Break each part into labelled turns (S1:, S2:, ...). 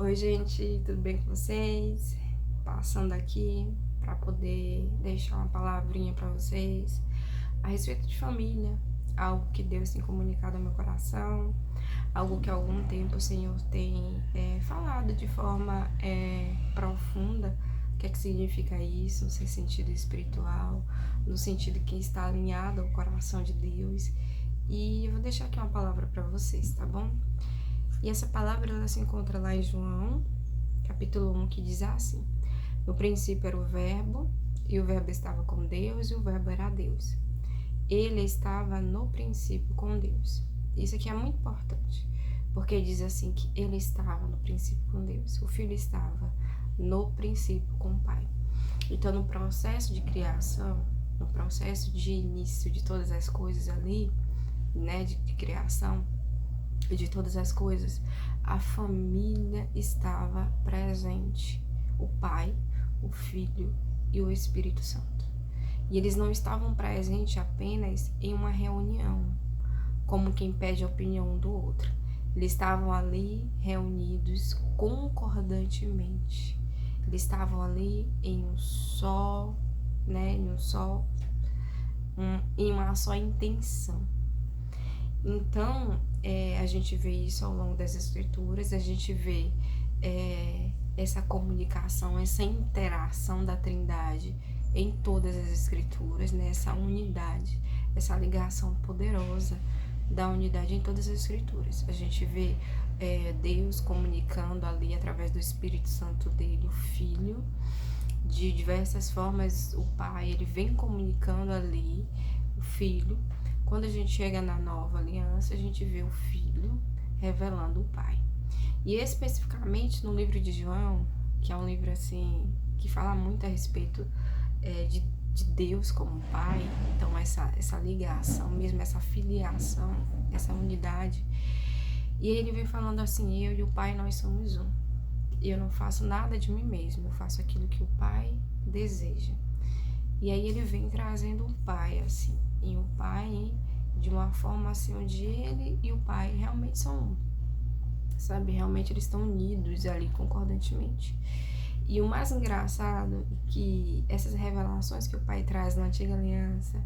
S1: Oi, gente, tudo bem com vocês? Passando aqui para poder deixar uma palavrinha para vocês a respeito de família, algo que Deus tem comunicado ao meu coração, algo que há algum tempo o Senhor tem falado de forma profunda. O que é que significa isso no seu sentido espiritual, no sentido que está alinhado ao coração de Deus. E eu vou deixar aqui uma palavra para vocês, tá bom? E essa palavra ela se encontra lá em João, capítulo 1, que diz assim: no princípio era o Verbo, e o Verbo estava com Deus, e o Verbo era Deus. Ele estava no princípio com Deus. Isso aqui é muito importante, porque diz assim que ele estava no princípio com Deus, o Filho estava no princípio com o Pai. Então, no processo de criação, no processo de início de todas as coisas ali, né, de criação, de todas as coisas, a família estava presente. O Pai, o Filho e o Espírito Santo. E eles não estavam presentes apenas em uma reunião, como quem pede a opinião do outro. Eles estavam ali reunidos concordantemente. Eles estavam ali em um só, né, em uma só intenção. Então, a gente vê isso ao longo das escrituras, a gente vê essa comunicação, essa interação da Trindade em todas as escrituras, né? Essa unidade, essa ligação poderosa da unidade em todas as escrituras. A gente vê Deus comunicando ali através do Espírito Santo dele, o Filho, de diversas formas. O Pai, ele vem comunicando ali, o Filho. Quando a gente chega na nova aliança, a gente vê o Filho revelando o Pai. E especificamente no livro de João, que é um livro assim que fala muito a respeito de Deus como Pai, então essa ligação, mesmo essa filiação, essa unidade. E ele vem falando assim: eu e o Pai, nós somos um. Eu não faço nada de mim mesmo, eu faço aquilo que o Pai deseja. E aí ele vem trazendo o Pai, assim, e o Pai de uma forma assim, onde ele e o Pai realmente são um, sabe? Realmente eles estão unidos ali concordantemente. E o mais engraçado é que essas revelações que o Pai traz na Antiga Aliança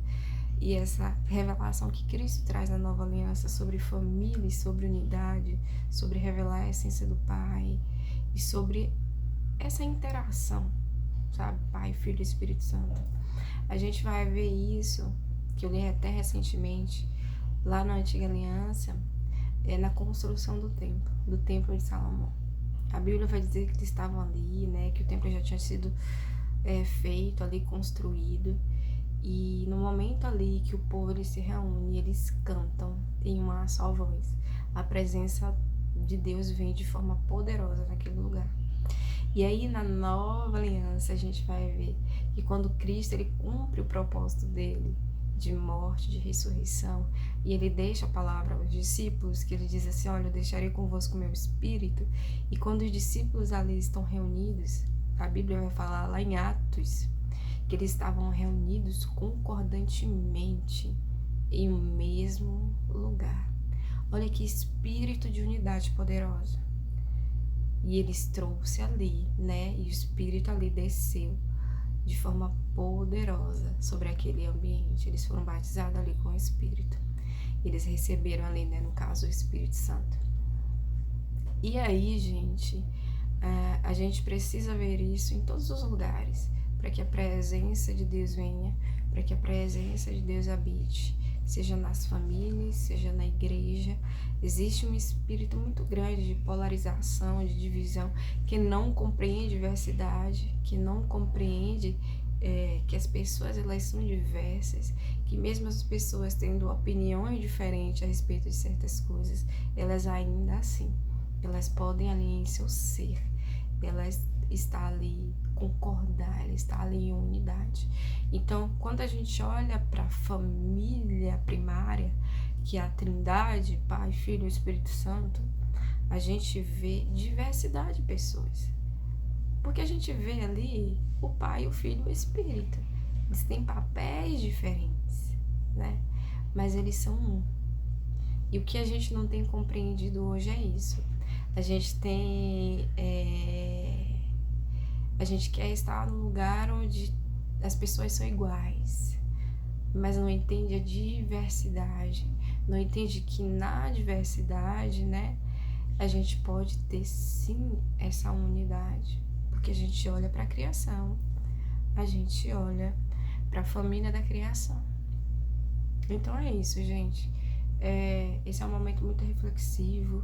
S1: e essa revelação que Cristo traz na Nova Aliança sobre família e sobre unidade, sobre revelar a essência do Pai e sobre essa interação, sabe? Pai, Filho e Espírito Santo. A gente vai ver isso, que eu li até recentemente, lá na Antiga Aliança, na construção do templo de Salomão. A Bíblia vai dizer que eles estavam ali, né, que o templo já tinha sido feito ali, construído, e no momento ali que o povo ele se reúne, eles cantam em uma só voz. A presença de Deus vem de forma poderosa naquele lugar. E aí na nova aliança a gente vai ver que quando Cristo ele cumpre o propósito dele de morte, de ressurreição, e ele deixa a palavra aos discípulos, que ele diz assim: olha, eu deixarei convosco o meu espírito. E quando os discípulos ali estão reunidos, a Bíblia vai falar lá em Atos que eles estavam reunidos concordantemente em um mesmo lugar. Olha que espírito de unidade poderosa. E eles trouxe ali, né? E o Espírito ali desceu de forma poderosa sobre aquele ambiente. Eles foram batizados ali com o Espírito. Eles receberam ali, né? No caso, o Espírito Santo. E aí, gente, a gente precisa ver isso em todos os lugares, para que a presença de Deus venha, para que a presença de Deus habite, seja nas famílias, seja na igreja. Existe um espírito muito grande de polarização, de divisão, que não compreende diversidade, que não compreende que as pessoas elas são diversas, que mesmo as pessoas tendo opiniões diferentes a respeito de certas coisas, elas ainda assim, elas podem ali em seu ser, elas está ali concordar, ela está ali em unidade. Então, quando a gente olha para a família primária, que é a Trindade, Pai, Filho e Espírito Santo, a gente vê diversidade de pessoas. Porque a gente vê ali o Pai, o Filho e o Espírito. Eles têm papéis diferentes, né? Mas eles são um. E o que a gente não tem compreendido hoje é isso. A gente tem. A gente quer estar num lugar onde as pessoas são iguais, mas não entende a diversidade, não entende que na diversidade, né, a gente pode ter sim essa unidade, porque a gente olha para a criação, a gente olha para a família da criação. Então é isso, gente. Esse é um momento muito reflexivo,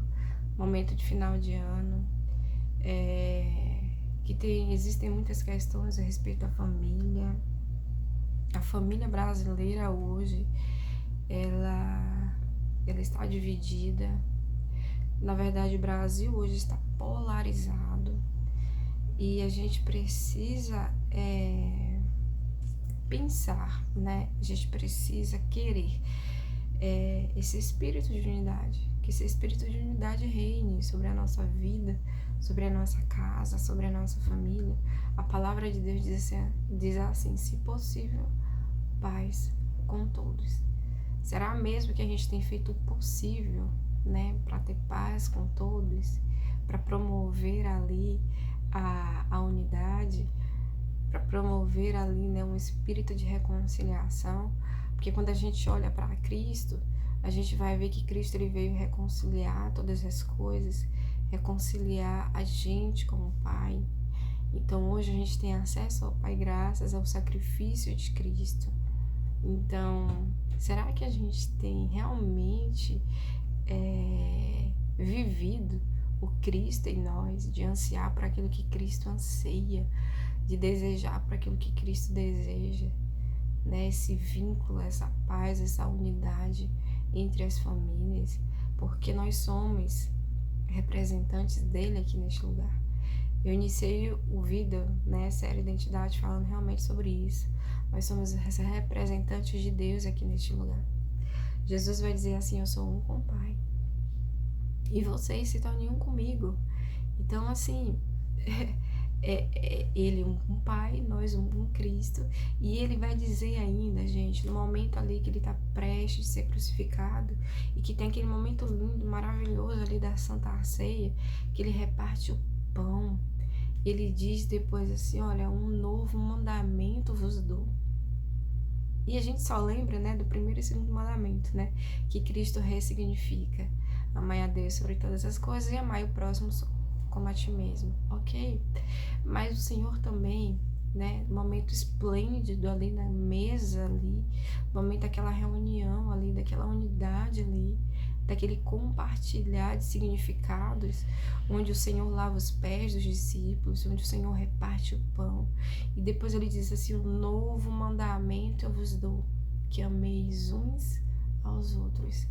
S1: momento de final de ano, que existem muitas questões a respeito da família. A família brasileira hoje, ela está dividida. Na verdade, o Brasil hoje está polarizado e a gente precisa pensar, né? A gente precisa querer esse espírito de unidade, que esse espírito de unidade reine sobre a nossa vida, sobre a nossa casa, sobre a nossa família. A palavra de Deus diz assim: se possível, paz com todos. Será mesmo que a gente tem feito o possível, né, para ter paz com todos, para promover ali a unidade, para promover ali, né, um espírito de reconciliação? Porque quando a gente olha para Cristo, a gente vai ver que Cristo ele veio reconciliar todas as coisas, reconciliar a gente com o Pai. Então hoje a gente tem acesso ao Pai graças ao sacrifício de Cristo. Então, será que a gente tem realmente vivido o Cristo em nós, de ansiar por aquilo que Cristo anseia, de desejar por aquilo que Cristo deseja, né? Esse vínculo, essa paz, essa unidade entre as famílias, porque nós somos representantes dele aqui neste lugar. Eu iniciei o Vida, né, série Identidade, falando realmente sobre isso. Nós somos representantes de Deus aqui neste lugar. Jesus vai dizer assim: eu sou um com o Pai, e vocês se tornem um comigo. Então, assim, ele um com o Pai, nós um com Cristo. E ele vai dizer ainda, gente, no momento ali que ele está prestes a ser crucificado, e que tem aquele momento lindo, maravilhoso ali da Santa Ceia, que ele reparte o pão. Ele diz depois assim: olha, um novo mandamento vos dou. E a gente só lembra, né, do primeiro e segundo mandamento, né, que Cristo ressignifica: amai a Deus sobre todas as coisas e amai o próximo como a ti mesmo, ok? Mas o Senhor também, né, momento esplêndido ali na mesa ali, momento daquela reunião ali, daquela unidade ali, daquele compartilhar de significados, onde o Senhor lava os pés dos discípulos, onde o Senhor reparte o pão, e depois ele diz assim: um novo mandamento eu vos dou, que ameis uns aos outros,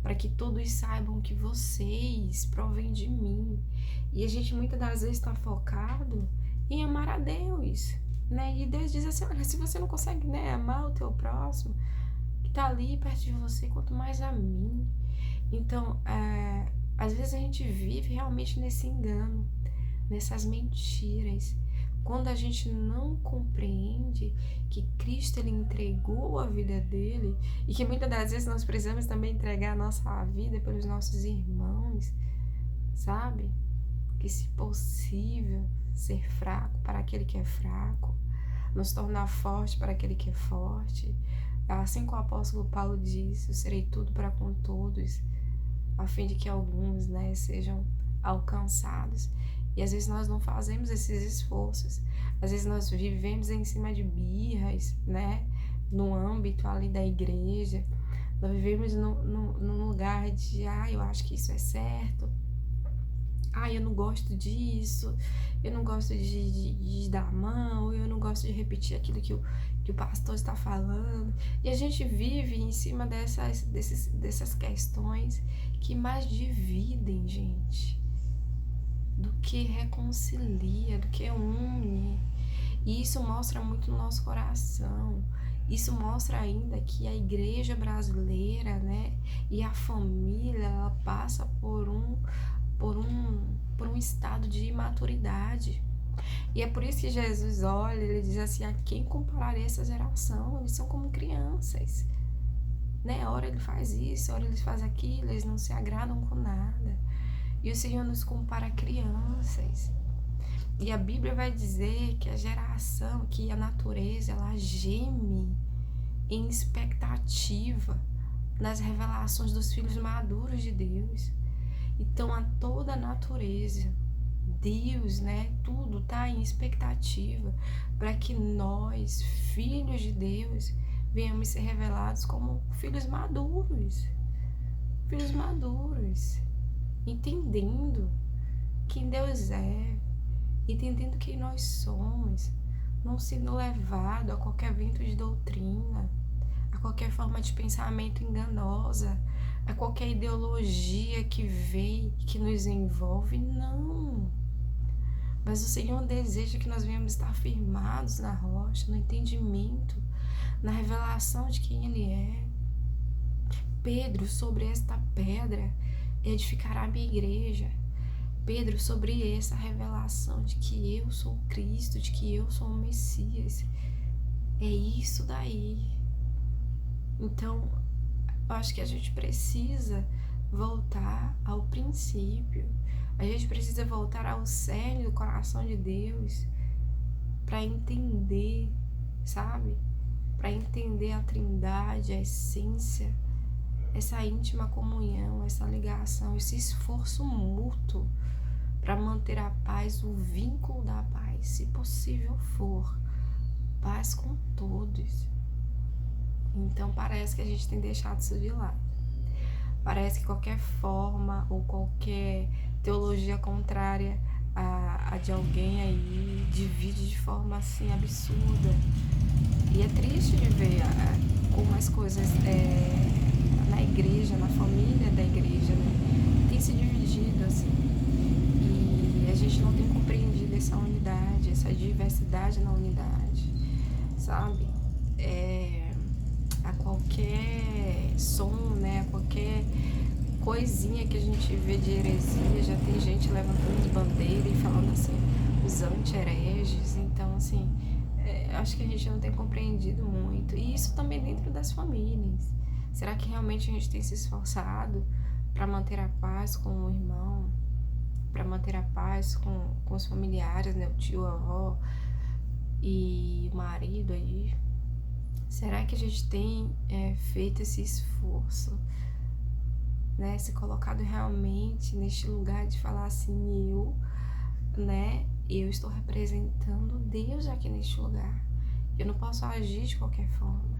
S1: para que todos saibam que vocês provêm de mim. E a gente muitas das vezes está focado em amar a Deus, né? E Deus diz assim: olha, se você não consegue, né, amar o teu próximo que está ali perto de você, quanto mais a mim. Então, às vezes a gente vive realmente nesse engano, nessas mentiras, quando a gente não compreende que Cristo ele entregou a vida dele, e que muitas das vezes nós precisamos também entregar a nossa vida pelos nossos irmãos, sabe? Que, se possível, ser fraco para aquele que é fraco, nos tornar forte para aquele que é forte. Assim como o apóstolo Paulo disse: eu serei tudo para com todos, a fim de que alguns, né, sejam alcançados. E às vezes nós não fazemos esses esforços. Às vezes nós vivemos em cima de birras, né, no âmbito ali da igreja. Nós vivemos num lugar de: eu acho que isso é certo, eu não gosto disso, eu não gosto de dar a mão, eu não gosto de repetir aquilo que o pastor está falando. E a gente vive em cima dessas questões que mais dividem, gente, do que reconcilia, do que une. E isso mostra muito no nosso coração. Isso mostra ainda que a igreja brasileira, né, e a família, ela passa por um estado de imaturidade. E é por isso que Jesus olha, ele diz assim: a quem compararei essa geração? Eles são como crianças, né? Ora ele faz isso, ora ele faz aquilo, eles não se agradam com nada. E o Senhor nos compara a crianças. E a Bíblia vai dizer que a geração, que a natureza, ela geme em expectativa nas revelações dos filhos maduros de Deus. Então, a toda a natureza, Deus, né, tudo tá em expectativa para que nós, filhos de Deus, venhamos ser revelados como filhos maduros, entendendo quem Deus é, entendendo quem nós somos, não sendo levado a qualquer vento de doutrina, a qualquer forma de pensamento enganosa, a qualquer ideologia que vem, que nos envolve, não. Mas o Senhor deseja que nós venhamos estar firmados na rocha, no entendimento, na revelação de quem Ele é. Pedro, sobre esta pedra, edificará a minha igreja. Pedro, sobre essa revelação de que eu sou Cristo, de que eu sou o Messias. É isso daí. Então, eu acho que a gente precisa voltar ao princípio. A gente precisa voltar ao cerne do coração de Deus para entender, sabe? Para entender a Trindade, a essência, essa íntima comunhão, essa ligação, esse esforço mútuo para manter a paz, o vínculo da paz, se possível for, paz com todos. Então parece que a gente tem deixado isso de lado. Parece que qualquer forma ou qualquer teologia contrária a de alguém aí divide de forma assim absurda. E é triste de ver como as coisas na igreja, na família da igreja, né, tem se dividido assim. E a gente não tem compreendido essa unidade, essa diversidade na unidade, sabe? A qualquer som, né, a qualquer coisinha que a gente vê de heresia, já tem gente levantando bandeira e falando assim, os anti-hereges. Então, assim, acho que a gente não tem compreendido muito. E isso também dentro das famílias. Será que realmente a gente tem se esforçado para manter a paz com o irmão, para manter a paz com os familiares, né, o tio, a avó e o marido aí? Será que a gente tem feito esse esforço, né, se colocado realmente neste lugar de falar assim, eu estou representando Deus aqui neste lugar. Eu não posso agir de qualquer forma,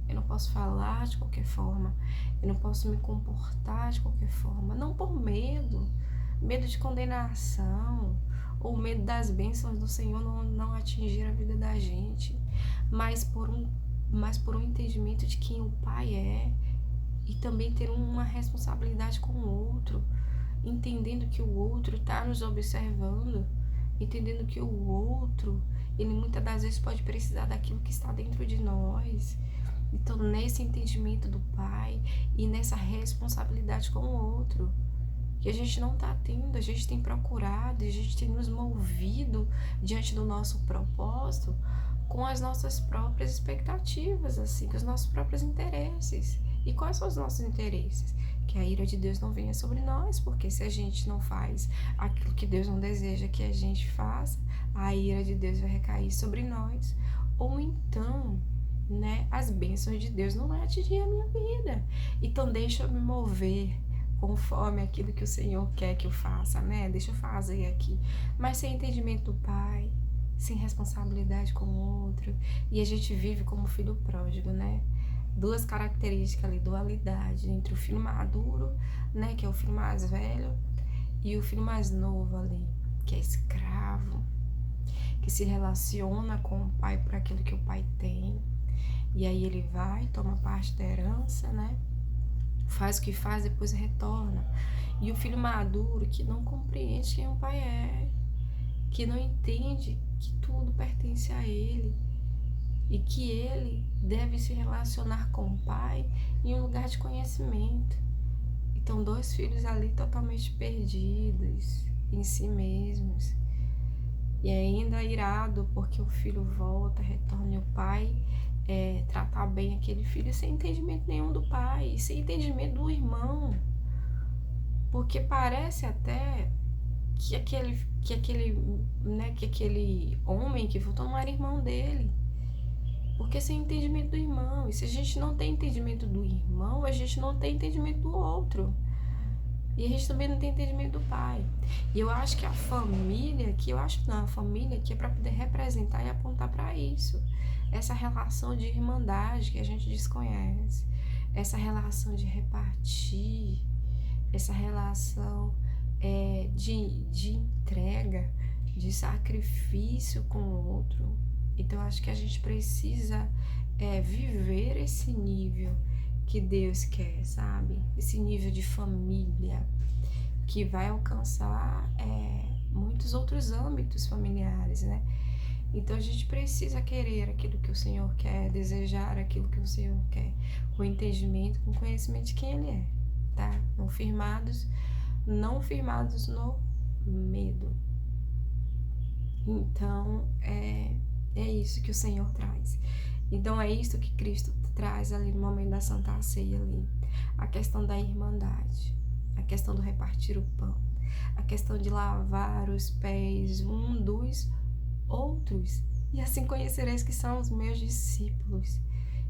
S1: eu não posso falar de qualquer forma, eu não posso me comportar de qualquer forma, não por medo de condenação, ou medo das bênçãos do Senhor não atingir a vida da gente, mas por um entendimento de quem o Pai é, e também ter uma responsabilidade com o outro, entendendo que o outro está nos observando, entendendo que o outro, ele muitas das vezes pode precisar daquilo que está dentro de nós. Então, nesse entendimento do Pai e nessa responsabilidade com o outro, que a gente não está tendo, a gente tem procurado, a gente tem nos movido diante do nosso propósito com as nossas próprias expectativas, assim, com os nossos próprios interesses. E quais são os nossos interesses? Que a ira de Deus não venha sobre nós, porque se a gente não faz aquilo que Deus não deseja que a gente faça, a ira de Deus vai recair sobre nós. Ou então, né, as bênçãos de Deus não vão atingir a minha vida. Então deixa eu me mover conforme aquilo que o Senhor quer que eu faça, né? Deixa eu fazer aqui. Mas sem entendimento do Pai, sem responsabilidade com o outro. E a gente vive como filho pródigo, né? Duas características ali, dualidade entre o filho maduro, né, que é o filho mais velho, e o filho mais novo ali, que é escravo, que se relaciona com o pai por aquilo que o pai tem, e aí ele vai, toma parte da herança, né, faz o que faz, depois retorna. E o filho maduro que não compreende quem o pai é, que não entende que tudo pertence a ele, e que ele deve se relacionar com o pai em um lugar de conhecimento. Então, dois filhos ali totalmente perdidos em si mesmos. E ainda irado porque o filho volta, retorna, e o pai tratar bem aquele filho sem entendimento nenhum do pai, sem entendimento do irmão. Porque parece até que aquele homem que voltou não era irmão dele. Porque sem entendimento do irmão. E se a gente não tem entendimento do irmão, a gente não tem entendimento do outro. E a gente também não tem entendimento do pai. E eu acho que a família aqui é para poder representar e apontar para isso. Essa relação de irmandade que a gente desconhece. Essa relação de repartir. Essa relação de entrega, de sacrifício com o outro. Então eu acho que a gente precisa viver esse nível que Deus quer, sabe? Esse nível de família que vai alcançar muitos outros âmbitos familiares, né? Então a gente precisa querer aquilo que o Senhor quer, desejar aquilo que o Senhor quer, com entendimento, com conhecimento de quem Ele é, tá? Não firmados no medo. Então é isso que o Senhor traz. Então é isso que Cristo traz ali no momento da Santa Ceia ali. A questão da irmandade, a questão do repartir o pão, a questão de lavar os pés um dos outros. E assim conhecereis que são os meus discípulos.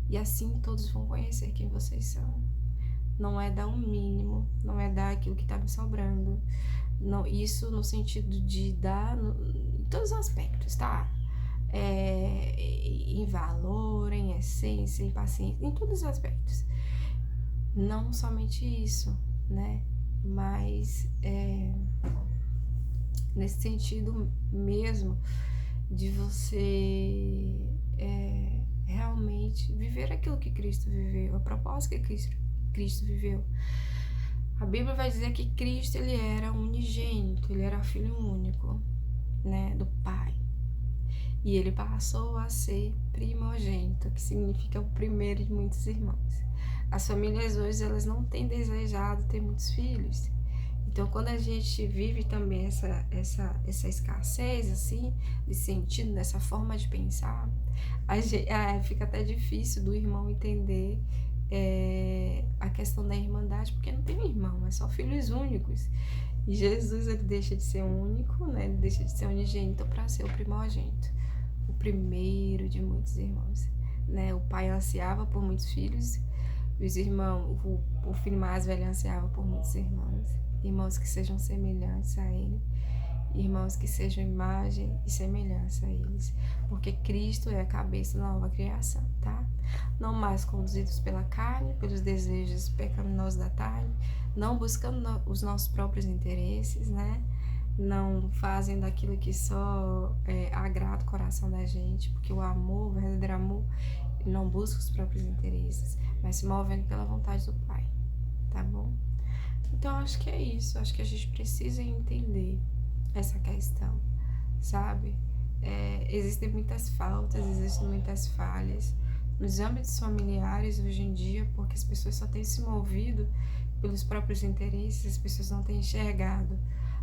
S1: E assim todos vão conhecer quem vocês são. Não é dar o mínimo, não é dar aquilo que está me sobrando. Não, isso no sentido de dar em todos os aspectos, tá? Em valor, em essência, em paciência, em todos os aspectos. Não somente isso, né? Mas nesse sentido mesmo de você realmente viver aquilo que Cristo viveu, a proposta que Cristo viveu. A Bíblia vai dizer que Cristo, ele era unigênito, ele era filho único, né, do Pai. E ele passou a ser primogênito, que significa o primeiro de muitos irmãos. As famílias hoje, elas não têm desejado ter muitos filhos. Então, quando a gente vive também essa escassez, assim, de sentido, dessa forma de pensar, fica até difícil do irmão entender a questão da irmandade, porque não tem irmão, é só filhos únicos. E Jesus, ele deixa de ser único, né? Ele deixa de ser unigênito para ser o primogênito, o primeiro de muitos irmãos, né? O pai ansiava por muitos filhos, os irmãos, o filho mais velho ansiava por muitos irmãos que sejam semelhantes a ele, irmãos que sejam imagem e semelhança a eles, porque Cristo é a cabeça da nova criação, tá? Não mais conduzidos pela carne, pelos desejos pecaminosos da carne, não buscando os nossos próprios interesses, né? Não fazem daquilo que só agrada o coração da gente, porque o amor, o verdadeiro amor, não busca os próprios interesses, mas se movendo pela vontade do Pai, tá bom? Então, acho que é isso. Acho que a gente precisa entender essa questão, sabe? Existem muitas faltas, existem muitas falhas nos âmbitos familiares hoje em dia, porque as pessoas só têm se movido pelos próprios interesses, as pessoas não têm enxergado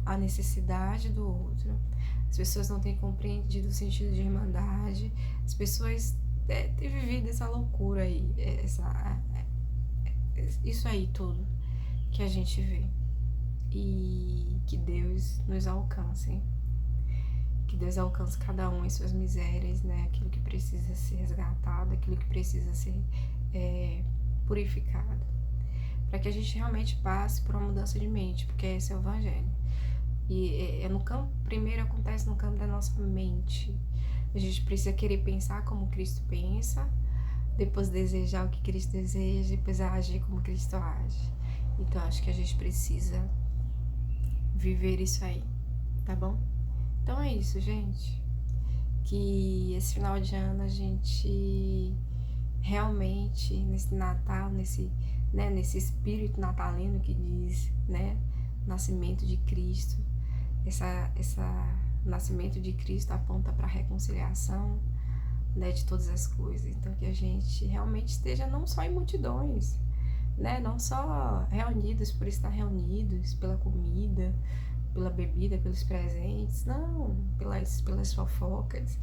S1: a necessidade do outro, as pessoas não têm compreendido o sentido de irmandade, as pessoas têm vivido essa loucura aí, isso aí tudo que a gente vê. E que Deus nos alcance, hein? Que Deus alcance cada um em suas misérias, né? Aquilo que precisa ser resgatado, aquilo que precisa ser purificado, para que a gente realmente passe por uma mudança de mente, porque esse é o Evangelho. E primeiro acontece no campo da nossa mente. A gente precisa querer pensar como Cristo pensa, depois desejar o que Cristo deseja, depois agir como Cristo age. Então acho que a gente precisa viver isso aí, tá bom? Então é isso, gente. Que esse final de ano a gente realmente, nesse Natal, nesse espírito natalino que diz, né, nascimento de Cristo, essa nascimento de Cristo aponta para a reconciliação, né, de todas as coisas. Então que a gente realmente esteja não só em multidões, né, não só reunidos por estar reunidos, pela comida, pela bebida, pelos presentes, não pelas fofocas,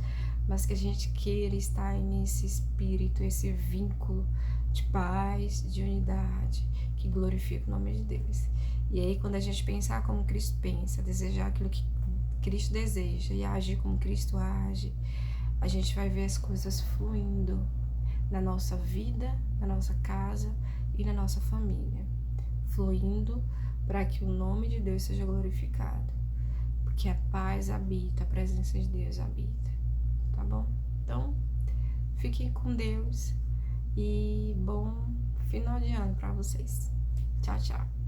S1: mas que a gente queira estar nesse espírito, esse vínculo de paz, de unidade, que glorifica o nome de Deus. E aí, quando a gente pensar como Cristo pensa, desejar aquilo que Cristo deseja e agir como Cristo age, a gente vai ver as coisas fluindo na nossa vida, na nossa casa e na nossa família. Fluindo para que o nome de Deus seja glorificado. Porque a paz habita, a presença de Deus habita. Tá bom? Então, fiquem com Deus e bom final de ano para vocês. Tchau, tchau.